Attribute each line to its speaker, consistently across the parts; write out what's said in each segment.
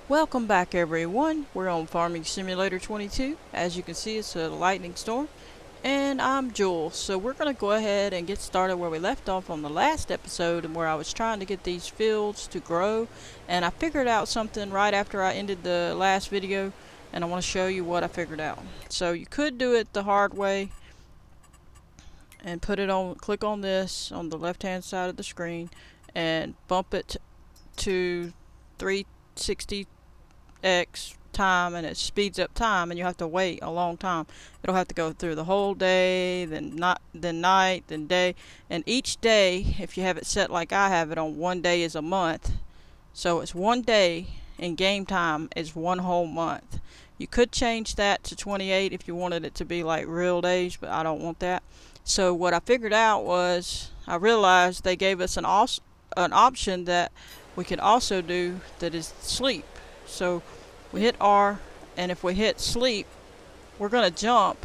Speaker 1: Welcome back everyone. We're on Farming Simulator 22. As you can see, it's a lightning storm. And I'm Jules. So we're going to go ahead and get started where we left off on the last episode, and where I was trying to get these fields to grow. And I figured out something right after I ended the last video, and I want to show you what I figured out. So you could do it the hard way and click on this on the left hand side of the screen and bump it to 360 X time, and it speeds up time, and you have to wait a long time. It'll have to go through the whole day, then night, then day, and each day, if you have it set like I have it on, one day is a month. So it's one day in game time is one whole month. You could change that to 28 if you wanted it to be like real days, but I don't want that. So what I figured out was, I realized they gave us an option that we could also do, that is sleep. So we hit R, and if we hit sleep, we're going to jump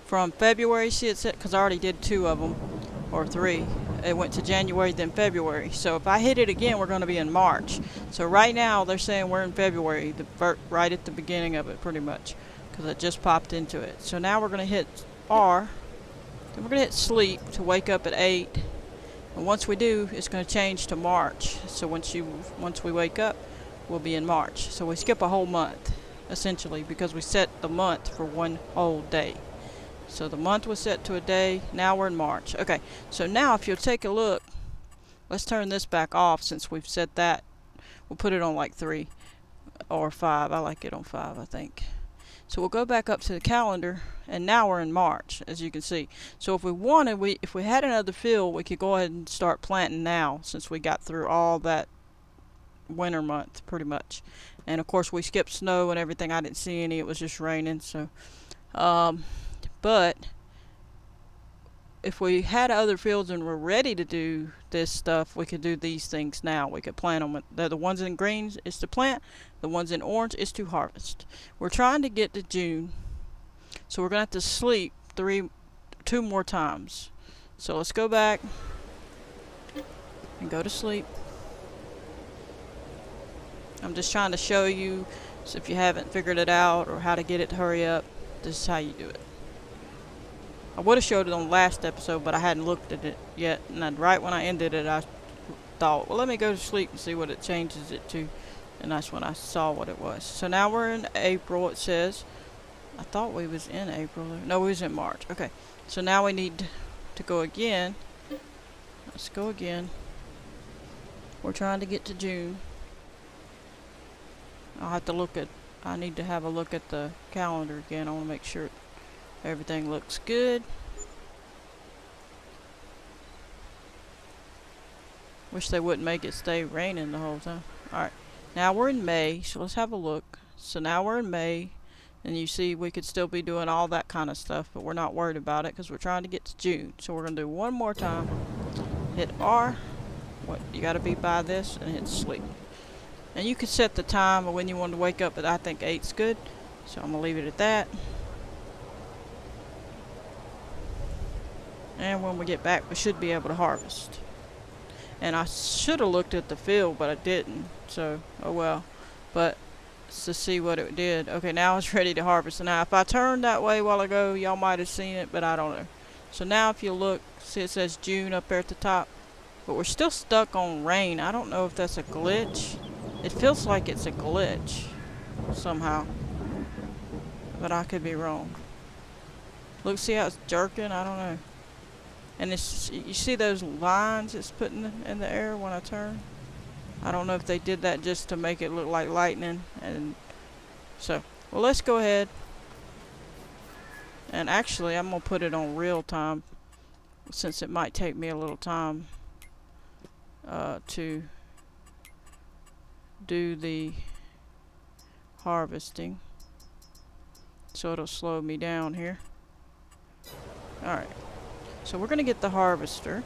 Speaker 1: from February. See, it's because I already did two of them, or three. It went to January, then February. So if I hit it again, we're going to be in March. So right now, they're saying we're in February, right at the beginning of it, pretty much, because it just popped into it. So now we're going to hit R, then we're going to hit sleep to wake up at 8. And once we do, it's going to change to March. So once we wake up, we'll be in March. So we skip a whole month, essentially, because we set the month for one whole day. So the month was set to a day. Now we're in March. Okay, so now if you'll take a look, let's turn this back off since we've set that. We'll put it on like 3 or 5. I like it on 5, I think. So we'll go back up to the calendar, and now we're in March, as you can see. So if we wanted, if we had another field, we could go ahead and start planting now, since we got through all that winter month, pretty much. And of course we skipped snow and everything. I didn't see any. It was just raining. So but if we had other fields and were ready to do this stuff, we could do these things now. We could plant them. The ones in green is to plant. The ones in orange is to harvest. We're trying to get to June, so we're going to have to sleep two more times. So let's go back and go to sleep. I'm just trying to show you, so if you haven't figured it out or how to get it to hurry up, this is how you do it. I would have showed it on the last episode, but I hadn't looked at it yet, and then right when I ended it, I thought, well, let me go to sleep and see what it changes it to, and that's when I saw what it was. So now we're in April, it says. I thought we was in April. No, we was in March. Okay, so now we need to go again. Let's go again. We're trying to get to June. I need to have a look at the calendar again. I want to make sure everything looks good. Wish they wouldn't make it stay raining the whole time. Alright, now we're in May, so let's have a look. So now we're in May, and you see we could still be doing all that kind of stuff, but we're not worried about it because we're trying to get to June. So we're going to do one more time. Hit R. You got to be by this, and hit sleep. And you can set the time of when you want to wake up, but I think 8's good. So I'm going to leave it at that. And when we get back, we should be able to harvest. And I should have looked at the field, but I didn't. So, oh well. But to see what it did. Okay, now it's ready to harvest. And now if I turned that way a while ago, y'all might have seen it, but I don't know. So now if you look, see it says June up there at the top. But we're still stuck on rain. I don't know if that's a glitch. It feels like it's a glitch somehow, but I could be wrong. Look, see how it's jerking? I don't know. And it's, you see those lines it's putting in the air when I turn? I don't know if they did that just to make it look like lightning. And so, well, let's go ahead. And actually, I'm going to put it on real time, since it might take me a little time to do the harvesting, so it'll slow me down here. Alright, so we're gonna get the harvester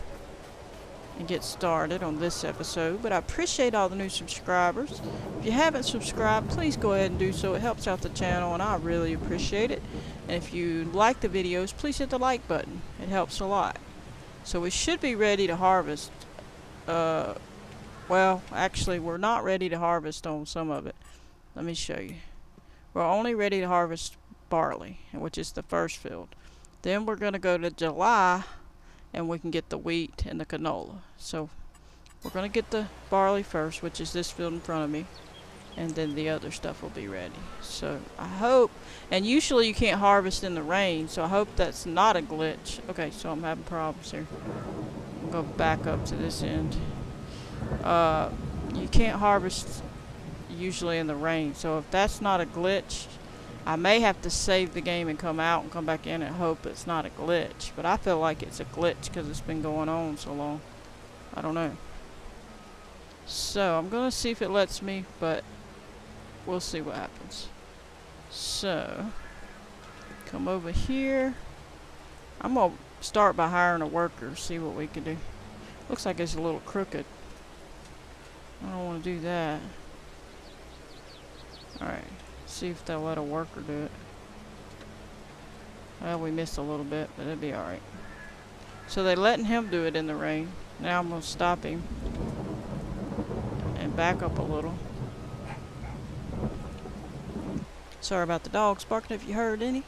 Speaker 1: and get started on this episode, but I appreciate all the new subscribers. If you haven't subscribed, please go ahead and do so. It helps out the channel, and I really appreciate it. And if you like the videos, please hit the like button. It helps a lot. So we should be ready to harvest well, actually, we're not ready to harvest on some of it. let me show you. We're only ready to harvest barley, which is the first field. Then we're going to go to July and we can get the wheat and the canola. So we're going to get the barley first, which is this field in front of me, and then the other stuff will be ready. So I hope, and usually you can't harvest in the rain, so I hope that's not a glitch. Okay, so I'm having problems here. I'm going to back up to this end. You can't harvest usually in the rain, so if that's not a glitch, I may have to save the game and come out and come back in and hope it's not a glitch. But I feel like it's a glitch because it's been going on so long. I don't know. So I'm going to see if it lets me, but we'll see what happens. So, come over here. I'm going to start by hiring a worker, see what we can do. Looks like it's a little crooked. I don't want to do that. Alright, see if they'll let a worker do it. Well, we missed a little bit, but it'll be alright. So they're letting him do it in the rain. Now I'm going to stop him and back up a little. Sorry about the dogs barking if you heard any.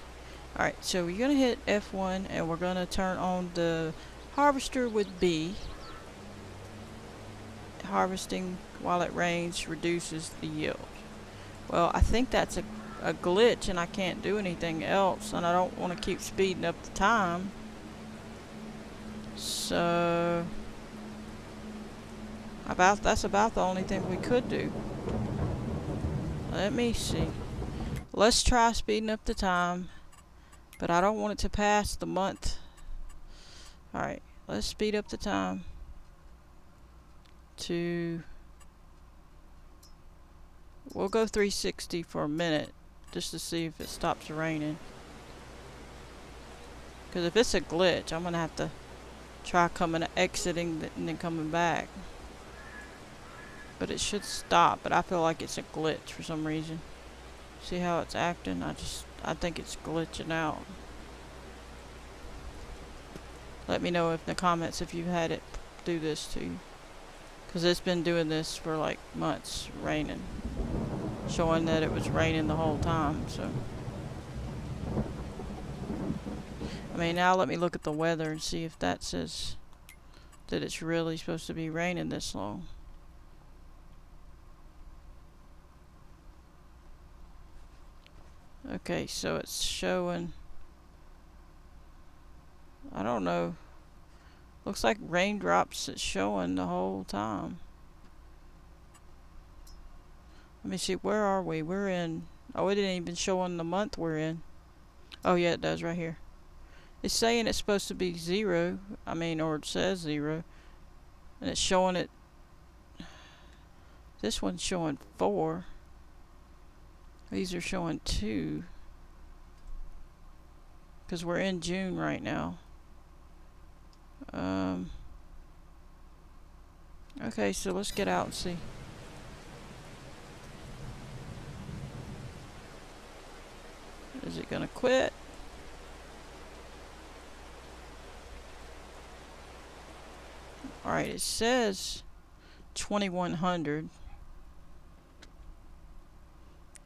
Speaker 1: Alright, so we're going to hit F1 and we're going to turn on the harvester with B. Harvesting while it rains reduces the yield. Well, I think that's a glitch and I can't do anything else, and I don't want to keep speeding up the time. So that's about the only thing we could do. Let me see. Let's try speeding up the time, but I don't want it to pass the month. Alright, let's speed up the time to... We'll go 360 for a minute, just to see if it stops raining. Because if it's a glitch, I'm going to have to try exiting and then coming back. But it should stop, but I feel like it's a glitch for some reason. See how it's acting? I think it's glitching out. Let me know in the comments if you've had it do this to you. Because it's been doing this for like months, raining. Showing that it was raining the whole time, so. I mean, now let me look at the weather and see if that says that it's really supposed to be raining this long. Okay, so it's showing, I don't know, looks like raindrops it's showing the whole time. Let me see, where are we? We're in, oh, it didn't even show on the month we're in. Oh yeah, it does right here. It's saying it's supposed to be 0, or it says 0. And it's showing it, this one's showing 4. These are showing 2. Because we're in June right now. Okay, so let's get out and see. Is it gonna quit? Alright, it says 2100.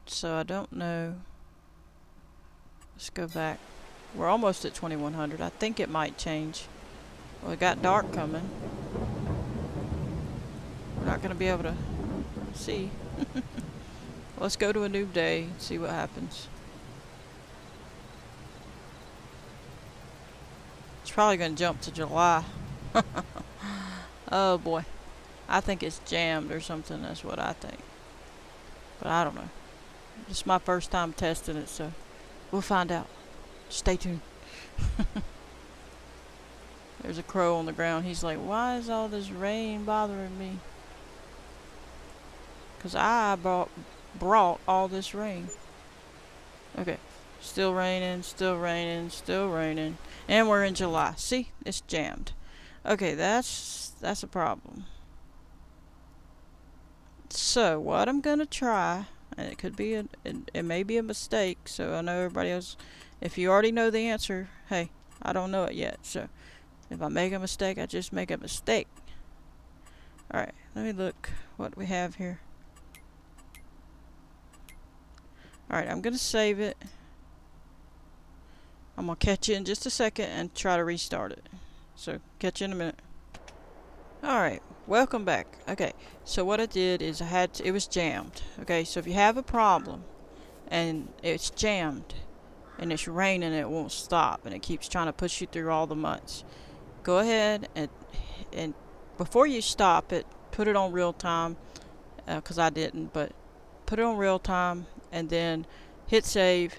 Speaker 1: So I don't know. Let's go back. We're almost at 2100. I think it might change. Well, it got dark coming. We're not going to be able to see. Let's go to a new day and see what happens. It's probably going to jump to July. Oh boy. I think it's jammed or something. That's what I think. But I don't know. It's my first time testing it, so we'll find out. Stay tuned. There's a crow on the ground. He's like, why is all this rain bothering me? Because I brought all this rain. Okay. Still raining, still raining, still raining. And we're in July. See? It's jammed. Okay, that's a problem. So, what I'm going to try, and it could be it may be a mistake, so I know everybody else, if you already know the answer, hey, I don't know it yet, so if I make a mistake, I just make a mistake. Alright, let me look what we have here. Alright, I'm gonna save it. I'm gonna catch you in just a second and try to restart it. So, catch you in a minute. Alright, welcome back. Okay, so what I did is it was jammed. Okay, so if you have a problem and it's jammed and it's raining and it won't stop and it keeps trying to push you through all the months, go ahead and before you stop it, put it on real time, because I didn't, but put it on real time and then hit save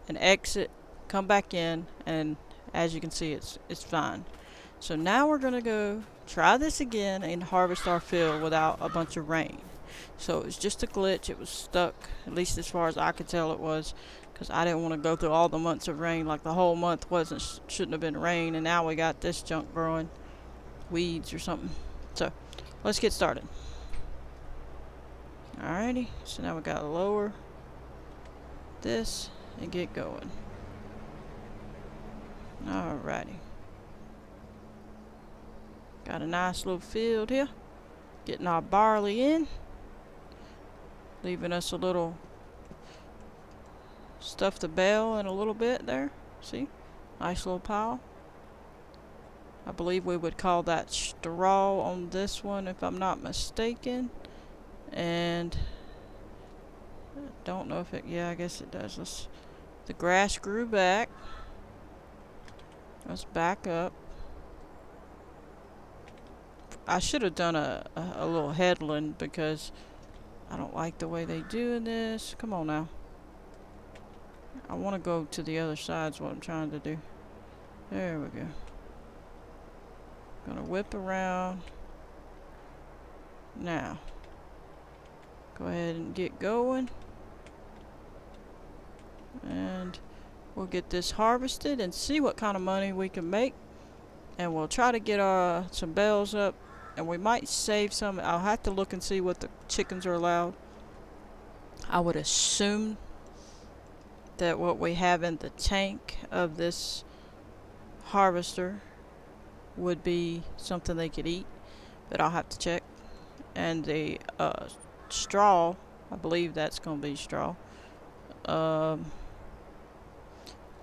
Speaker 1: and exit, come back in, and as you can see it's fine. So now we're gonna go try this again and harvest our field without a bunch of rain. So it was just a glitch, it was stuck, at least as far as I could tell it was, because I didn't want to go through all the months of rain, like the whole month shouldn't have been rain, and now we got this junk growing, weeds or something. So let's get started. Alrighty, so now we gotta lower this and get going. Alrighty. Got a nice little field here. Getting our barley in. Leaving us a little stuff to bale in a little bit there. See? Nice little pile. I believe we would call that straw on this one if I'm not mistaken. And I don't know if it, yeah, I guess it does. The grass grew back. Let's back up. I should have done a little headland because I don't like the way they doing this. Come on now. I want to go to the other side is what I'm trying to do. There we go. Gonna whip around. Now. Go ahead and get going. And we'll get this harvested and see what kind of money we can make. And we'll try to get some bales up. And we might save some. I'll have to look and see what the chickens are allowed. I would assume that what we have in the tank of this harvester would be something they could eat, but I'll have to check. And the straw, I believe that's going to be straw.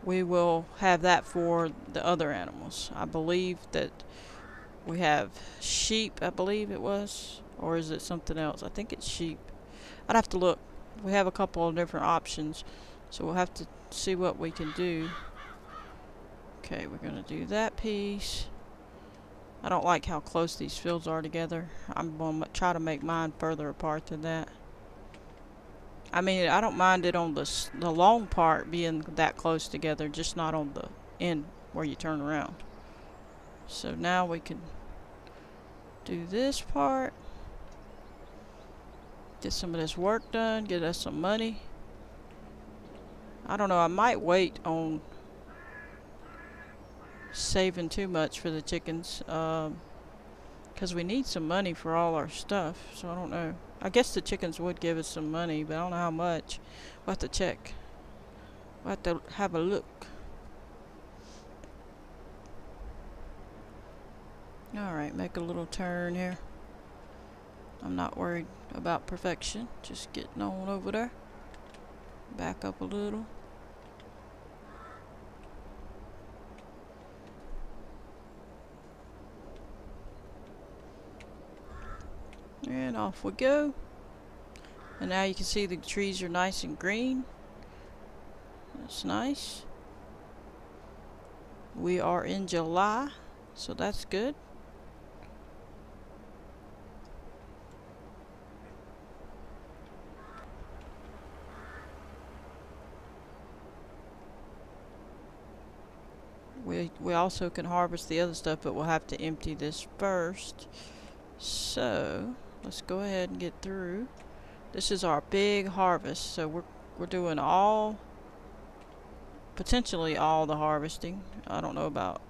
Speaker 1: We will have that for the other animals. I believe that we have sheep, I believe it was, or is it something else? I think it's sheep. I'd have to look. We have a couple of different options, so we'll have to see what we can do. Okay, we're going to do that piece. I don't like how close these fields are together. I'm going to try to make mine further apart than that. I mean, I don't mind it on the long part being that close together, just not on the end where you turn around. So now we can do this part. Get some of this work done, get us some money. I don't know, I might wait on saving too much for the chickens, because we need some money for all our stuff, so I don't know. I guess the chickens would give us some money, but I don't know how much. We'll have to check. We'll have to have a look. Alright, make a little turn here. I'm not worried about perfection, just getting on over there. Back up a little. And off we go. And now you can see the trees are nice and green. That's nice. We are in July, so that's good. We also can harvest the other stuff, but we'll have to empty this first. So let's go ahead and get through. This is our big harvest, so we're doing potentially all the harvesting. I don't know about.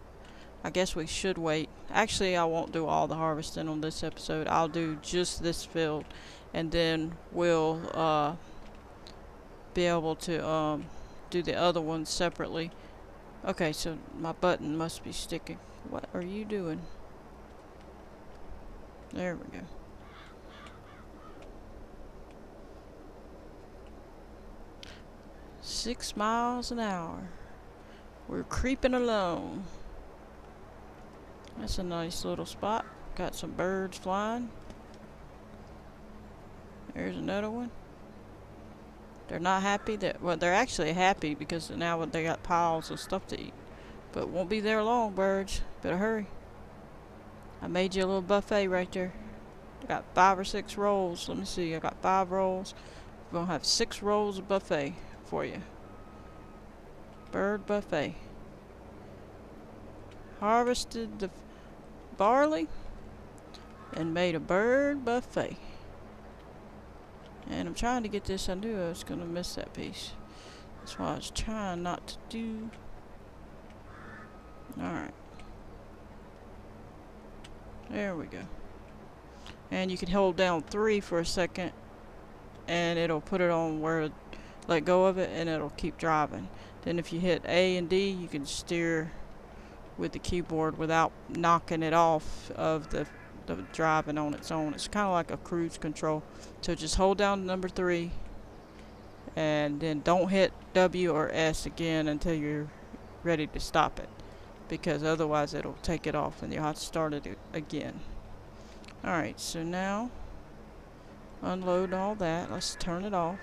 Speaker 1: I guess we should wait. Actually, I won't do all the harvesting on this episode. I'll do just this field, and then we'll be able to do the other ones separately. Okay, so my button must be sticking. What are you doing? There we go. 6 miles an hour. We're creeping along. That's a nice little spot. Got some birds flying. There's another one. They're not happy that, well, they're actually happy because now they got piles of stuff to eat. But won't be there long, birds. Better hurry. I made you a little buffet right there. I got 5 or 6 rolls. Let me see. I got 5 rolls. We're gonna have 6 rolls of buffet for you. Bird buffet. Harvested the barley and made a bird buffet. And I'm trying to get this. I knew I was gonna miss that piece. That's why I was trying not to do. Alright. There we go. And you can hold down 3 for a second and it'll put it on where, let go of it, and it'll keep driving. Then if you hit A and D, you can steer with the keyboard without knocking it off of the driving on its own. It's kind of like a cruise control. So just hold down number 3 and then don't hit W or S again until you're ready to stop it, because otherwise it'll take it off and you'll have to start it again. Alright, so now unload all that. Let's turn it off.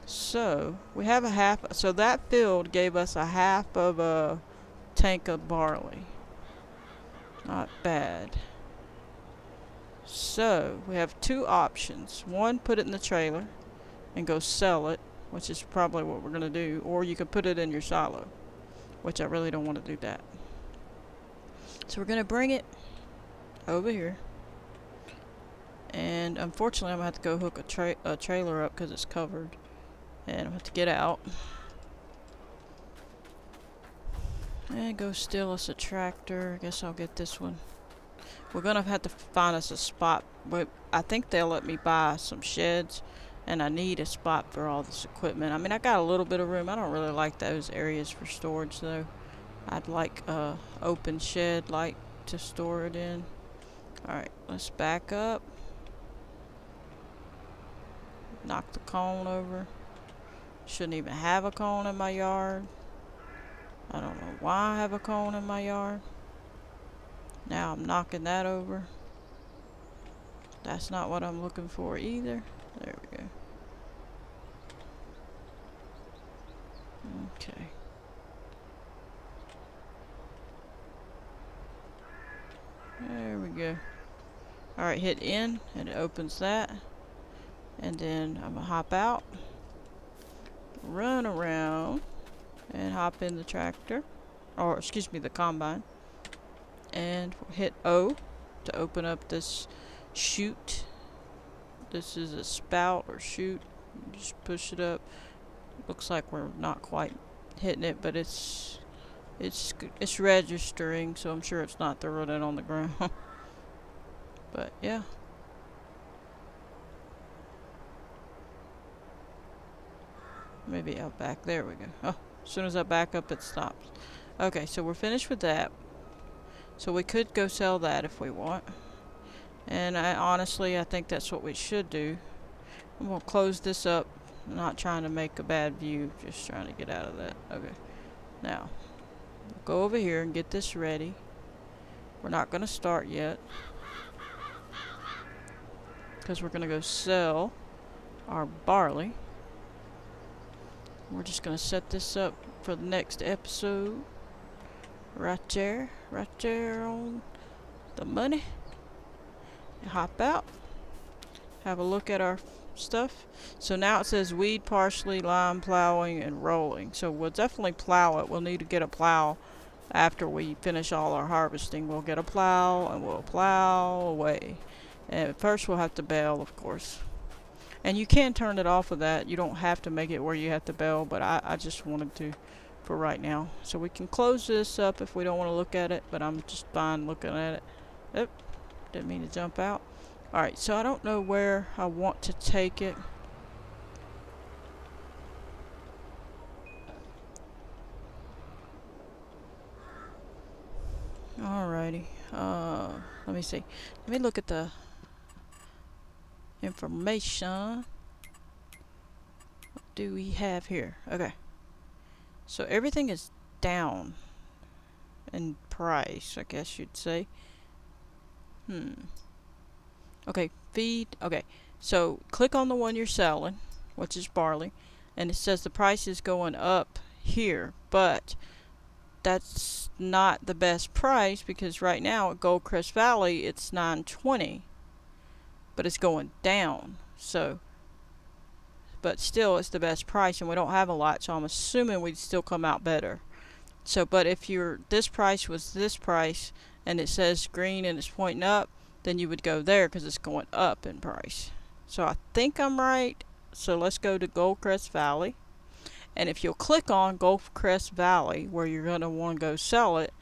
Speaker 1: So we have a half, so that field gave us a half of a tank of barley. Not bad. So we have 2 options. One, put it in the trailer and go sell it, which is probably what we're going to do, or you can put it in your silo, which I really don't want to do that. So we're going to bring it over here, and unfortunately I'm going to have to go hook a trailer up because it's covered, and I'm going to have to get out and go steal us a tractor. I guess I'll get this one. We're going to have to find us a spot, but I think they'll let me buy some sheds, and I need a spot for all this equipment. I mean, I got a little bit of room. I don't really like those areas for storage though. I'd like a open shed like to store it in. Alright, let's back up. Knock the cone over. Shouldn't even have a cone in my yard. I don't know why I have a cone in my yard. Now I'm knocking that over. That's not what I'm looking for either. There we go. Okay. There we go. Alright, hit N and it opens that. And then I'm gonna hop out, run around, and hop in the tractor, or excuse me, the combine, and hit O to open up this chute. This is a spout or chute. Just push it up. Looks like we're not quite hitting it, but it's registering, so I'm sure it's not throwing it on the ground. But yeah. Maybe I'll back. There we go. Oh, as soon as I back up, it stops. Okay, so we're finished with that. So we could go sell that if we want. And honestly, I think that's what we should do. I'm going to close this up. I'm not trying to make a bad view, just trying to get out of that. Okay. Now, we'll go over here and get this ready. We're not going to start yet, because we're going to go sell our barley. We're just going to set this up for the next episode. Right there on the money. Hop out. Have a look at our stuff. So now it says weed, parsley, lime, plowing, and rolling. So we'll definitely plow it. We'll need to get a plow after we finish all our harvesting. We'll get a plow and we'll plow away. And first we'll have to bale, of course. And you can turn it off of that. You don't have to make it where you have to bale, but I just wanted to for right now. So we can close this up if we don't want to look at it, but I'm just fine looking at it. Oop, didn't mean to jump out. Alright, so I don't know where I want to take it. Alrighty. Let me see. Let me look at the information. do we have here? Okay. So everything is down in price, I guess you'd say. Okay, feed. Okay, so click on the one you're selling, which is barley, and it says the price is going up here, but that's not the best price because right now at Goldcrest Valley it's $9.20, but it's going down. So, but still it's the best price, and we don't have a lot, so I'm assuming we'd still come out better. So, but if this price was this price and it says green and it's pointing up, then you would go there because it's going up in price. So I think I'm right. So let's go to Goldcrest Valley. And if you'll click on Goldcrest Valley where you're going to want to go sell it,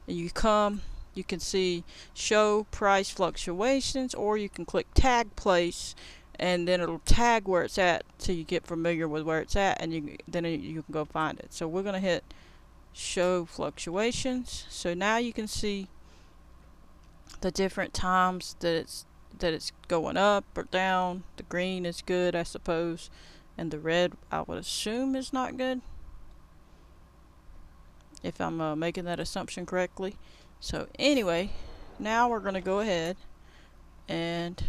Speaker 1: and you can see show price fluctuations, or you can click tag place, and then it'll tag where it's at till you get familiar with where it's at, and then you can go find it. So we're going to hit show fluctuations. So now you can see the different times that it's going up or down. The green is good, I suppose, and the red I would assume is not good, if I'm making that assumption correctly. So anyway, now we're going to go ahead and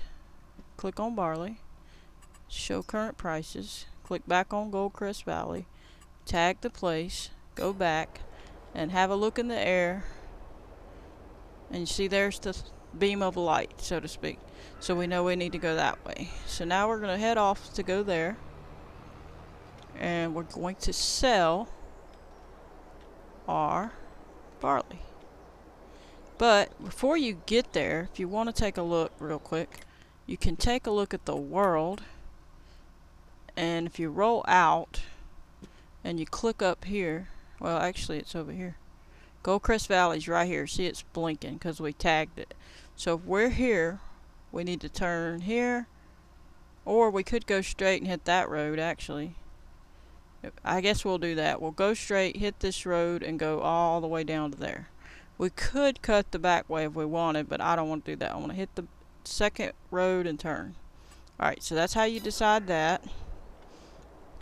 Speaker 1: click on barley, show current prices, click back on Goldcrest Valley, tag the place, go back and have a look in the air, and you see there's the beam of light, so to speak. So we know we need to go that way. So now we're going to head off to go there, and we're going to sell our barley. But before you get there, if you want to take a look real quick, you can take a look at the world, and if you roll out and you click up here, well actually it's over here, Goldcrest Valley's right here. See, it's blinking because we tagged it. So if we're here, we need to turn here, or we could go straight and hit that road. Actually, I guess we'll do that. We'll go straight, hit this road, and go all the way down to there. We could cut the back way if we wanted, but I don't want to do that. I want to hit the second road and turn. Alright, so that's how you decide that.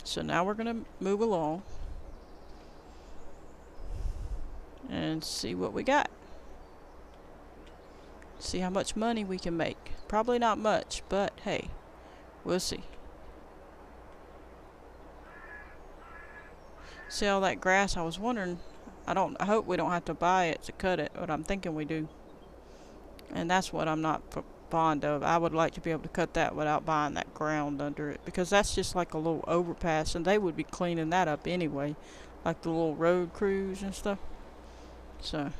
Speaker 1: So now we're going to move along and see what we got. See how much money we can make. Probably not much, but hey, we'll see. See all that grass? I was wondering, I hope we don't have to buy it to cut it, but I'm thinking we do. And that's what I'm not fond of. I would like to be able to cut that without buying that ground under it, because that's just like a little overpass, and they would be cleaning that up anyway, like the little road crews and stuff. So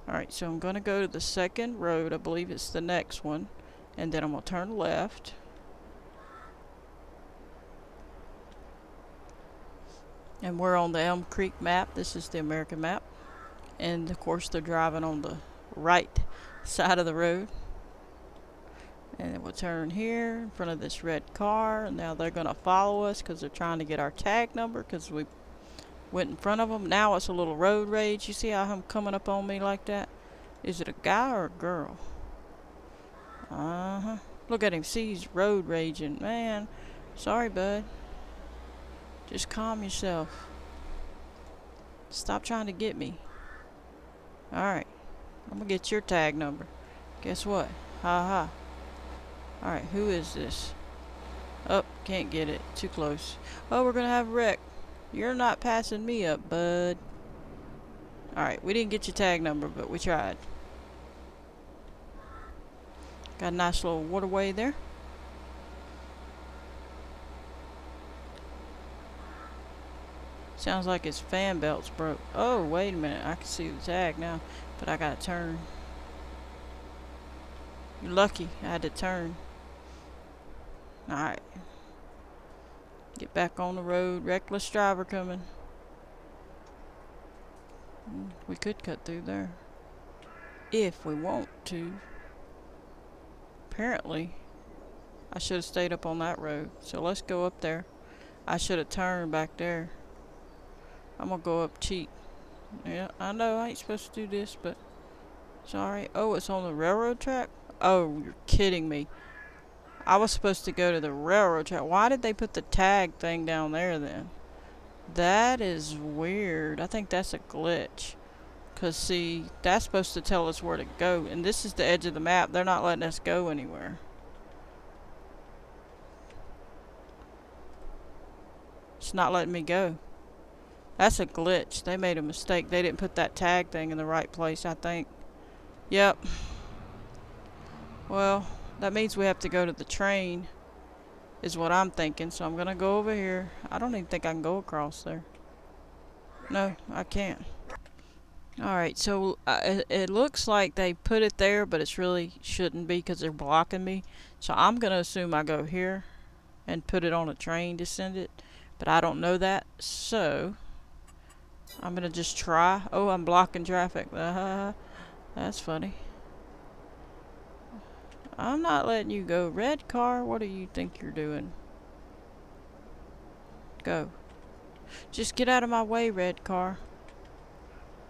Speaker 1: alright, so I'm going to go to the second road. I believe it's the next one. And then I'm going to turn left. And we're on the Elm Creek map. This is the American map. And of course they're driving on the right side of the road. And then we'll turn here in front of this red car. And now they're going to follow us because they're trying to get our tag number because we went in front of them. Now it's a little road rage. You see how I'm coming up on me like that? Is it a guy or a girl? Look at him. See, he's road raging. Man, sorry, bud. Just calm yourself. Stop trying to get me. Alright. I'm gonna get your tag number. Guess what? Ha ha. Alright, who is this? Oh, can't get it. Too close. Oh, we're gonna have a wreck. You're not passing me up, bud. Alright, we didn't get your tag number, but we tried. Got a nice little waterway there. Sounds like his fan belt's broke. Oh, wait a minute. I can see the tag now, but I gotta turn. You're lucky I had to turn. Alright. Get back on the road. Reckless driver coming. We could cut through there if we want to. Apparently I should have stayed up on that road, so let's go up there. I should have turned back there. I'm gonna go up cheap. Yeah, I know I ain't supposed to do this, but sorry. Oh, it's on the railroad track? Oh, you're kidding me. I was supposed to go to the railroad track. Why did they put the tag thing down there then? That is weird. I think that's a glitch. Because, see, that's supposed to tell us where to go. And this is the edge of the map. They're not letting us go anywhere. It's not letting me go. That's a glitch. They made a mistake. They didn't put that tag thing in the right place, I think. Yep. Well, that means we have to go to the train, is what I'm thinking. So I'm going to go over here. I don't even think I can go across there. No, I can't. Alright, so it looks like they put it there, but it's really shouldn't be because they're blocking me. So I'm going to assume I go here and put it on a train to send it. But I don't know that, so I'm going to just try. Oh, I'm blocking traffic. That's funny. I'm not letting you go. Red car, what do you think you're doing? Go. Just get out of my way, red car.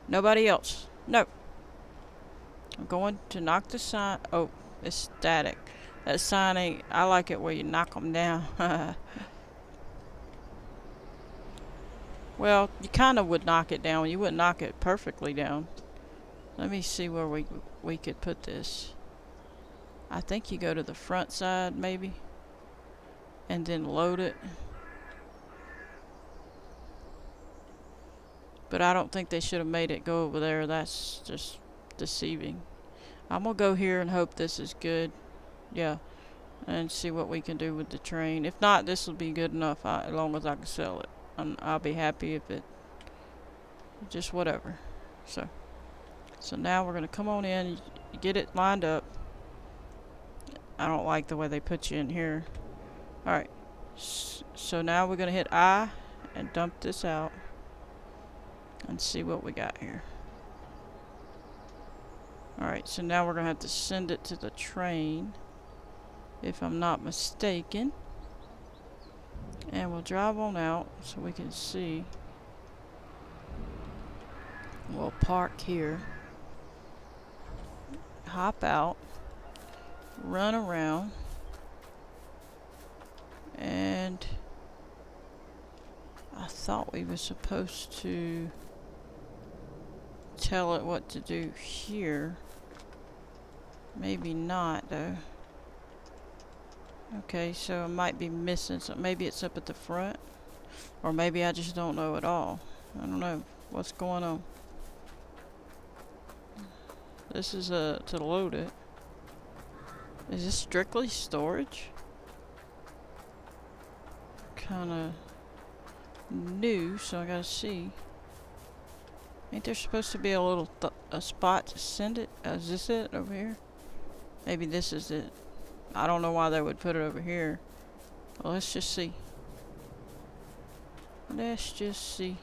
Speaker 1: Nobody else. No. I'm going to knock the sign. Oh, it's static. That sign ain't... I like it where you knock them down. Well, you kind of would knock it down. You wouldn't knock it perfectly down. Let me see where we could put this. I think you go to the front side, maybe. And then load it. But I don't think they should have made it go over there. That's just deceiving. I'm going to go here and hope this is good. Yeah. And see what we can do with the train. If not, this will be good enough as long as I can sell it. I'll be happy if it... just whatever. So now we're going to come on in. Get it lined up. I don't like the way they put you in here. Alright. So now we're going to hit I and dump this out. And see what we got here. Alright, so now we're going to have to send it to the train, if I'm not mistaken. And we'll drive on out so we can see. We'll park here. Hop out. Run around. And I thought we were supposed to tell it what to do here. Maybe not, though. Okay, so I might be missing something. Maybe it's up at the front. Or maybe I just don't know at all. I don't know what's going on. This is to load it. Is this strictly storage? Kinda new, so I gotta see. Ain't there supposed to be a little a spot to send it? Is this it over here? Maybe this is it. I don't know why they would put it over here. Well, let's just see. Let's just see.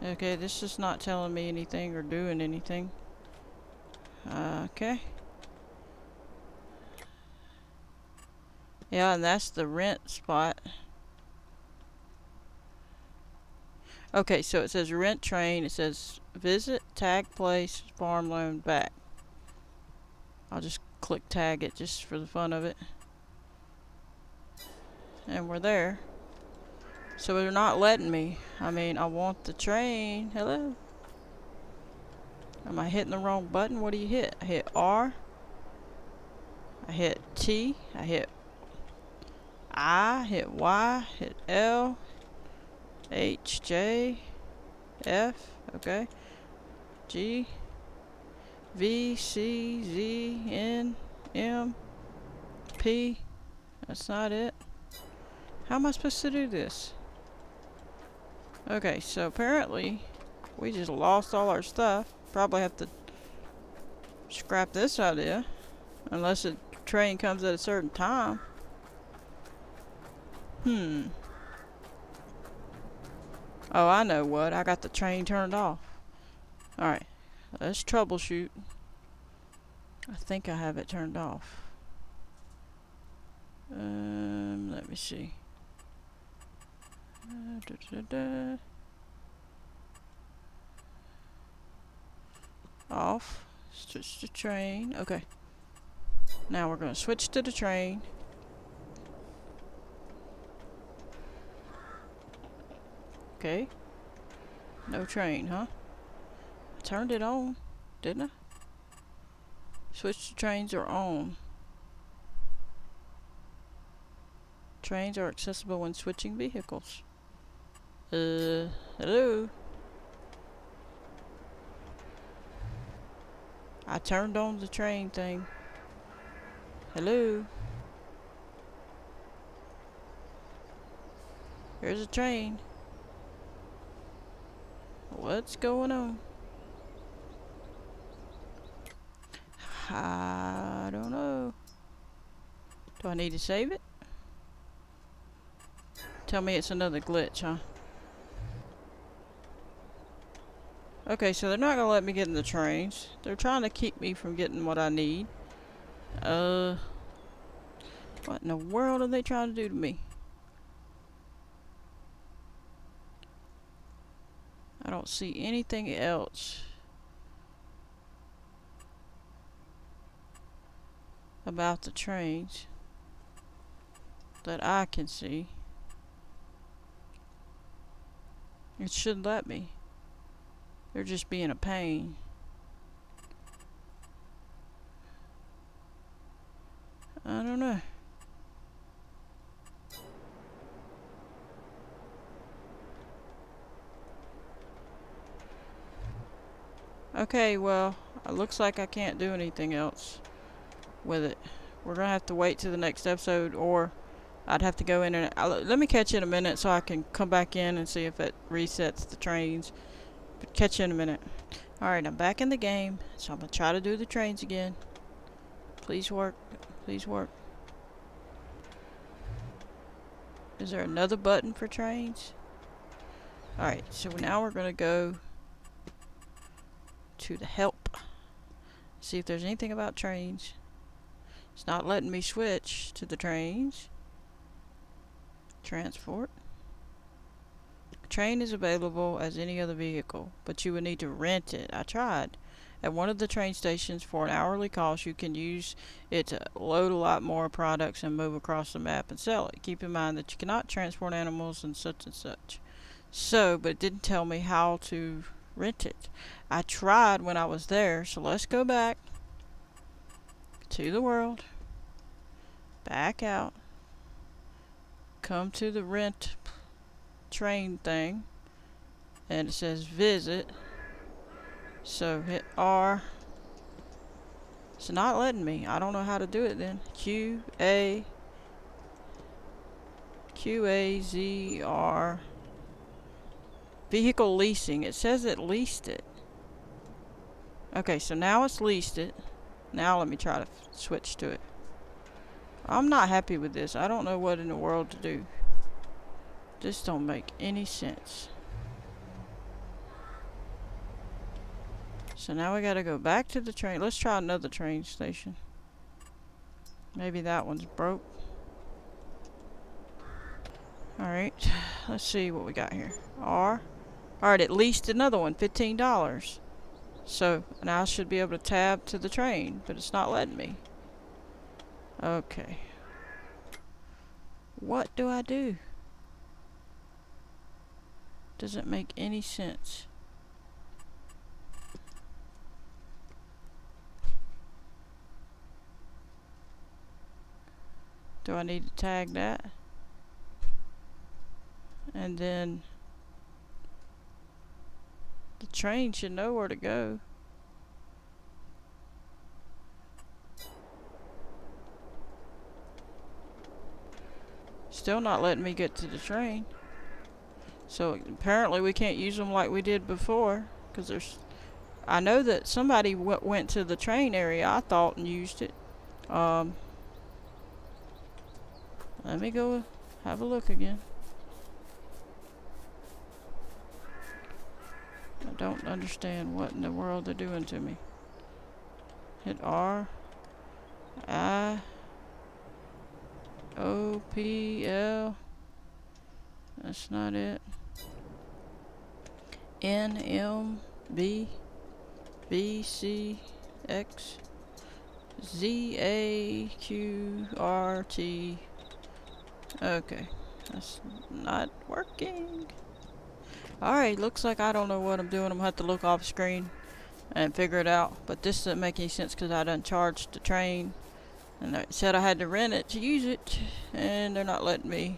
Speaker 1: Okay, this is not telling me anything or doing anything. Okay. Yeah, and that's the rent spot. Okay, so it says rent train. It says visit, tag place, farm loan, back. I'll just click tag it just for the fun of it. And we're there. So they're not letting me. I mean, I want the train. Hello? Am I hitting the wrong button? What do you hit? I hit R. I hit T. I hit I. Hit Y. Hit L. H. J. F. Okay. G. V. C. Z. N. M. P. That's not it. How am I supposed to do this? Okay, so apparently we just lost all our stuff. Probably have to scrap this idea. Unless a train comes at a certain time. Oh, I know what. I got the train turned off. Alright, let's troubleshoot. I think I have it turned off. Let me see. Off. Switch to train. Okay. Now we're going to switch to the train. Okay. No train, huh? I turned it on, didn't I? Switch to trains are on. Trains are accessible when switching vehicles. Hello? I turned on the train thing. Hello? Here's a train. What's going on? I don't know. Do I need to save it? Tell me it's another glitch, huh? Okay, so they're not gonna let me get in the trains. They're trying to keep me from getting what I need. What in the world are they trying to do to me? I don't see anything else about the trains that I can see. It should let me. They're just being a pain. I don't know. Okay, well, it looks like I can't do anything else with it. We're gonna have to wait till the next episode, or I'd have to go in and let me catch you in a minute so I can come back in and see if it resets the trains. But catch you in a minute. Alright, I'm back in the game, so I'm gonna try to do the trains again. Please work. Please work. Is there another button for trains? Alright, so now we're gonna go to the help. See if there's anything about trains. It's not letting me switch to the trains. Transport. Train is available as any other vehicle, but you would need to rent it. I tried. At one of the train stations for an hourly cost, you can use it to load a lot more products and move across the map and sell it. Keep in mind that you cannot transport animals and such. So, but it didn't tell me how to rent it. I tried when I was there, so let's go back to the world. Back out. Come to the rent train thing. And it says visit. So hit R. It's not letting me. I don't know how to do it then. QAZR. Vehicle leasing. It says it leased it. Okay, so now it's leased it. Now let me try to switch to it. I'm not happy with this. I don't know what in the world to do. This don't make any sense. So now we gotta go back to the train. Let's try another train station. Maybe that one's broke. Alright, let's see what we got here. R. Alright, at least another one, $15. So now I should be able to tab to the train, but it's not letting me. Okay. What do I do? Doesn't make any sense. Do I need to tag that? And then the train should know where to go. Still not letting me get to the train. So apparently we can't use them like we did before, because there's. I know that somebody went to the train area, I thought, and used it. Let me go have a look again. I don't understand what in the world they're doing to me. Hit R. I. O. P. L. That's not it. N. M. B. B. C. X. ZAQRT. Okay, that's not working. Alright, looks like I don't know what I'm doing. I'm gonna have to look off screen and figure it out. But this doesn't make any sense because I done charged the train. And they said I had to rent it to use it. And they're not letting me.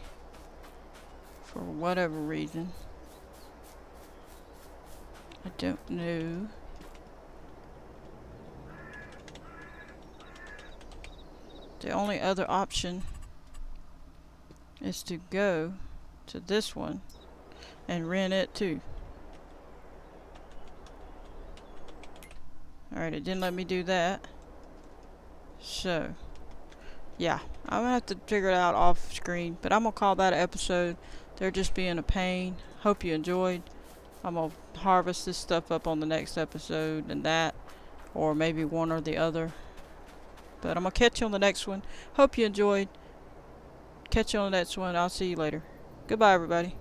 Speaker 1: For whatever reason. I don't know. The only other option is to go to this one and rent it too. Alright, it didn't let me do that. So, yeah, I'm gonna have to figure it out off screen, but I'm gonna call that an episode. They're just being a pain. Hope you enjoyed. I'm gonna harvest this stuff up on the next episode and that, or maybe one or the other. But I'm gonna catch you on the next one. Hope you enjoyed. Catch you on the next one. I'll see you later. Goodbye, everybody.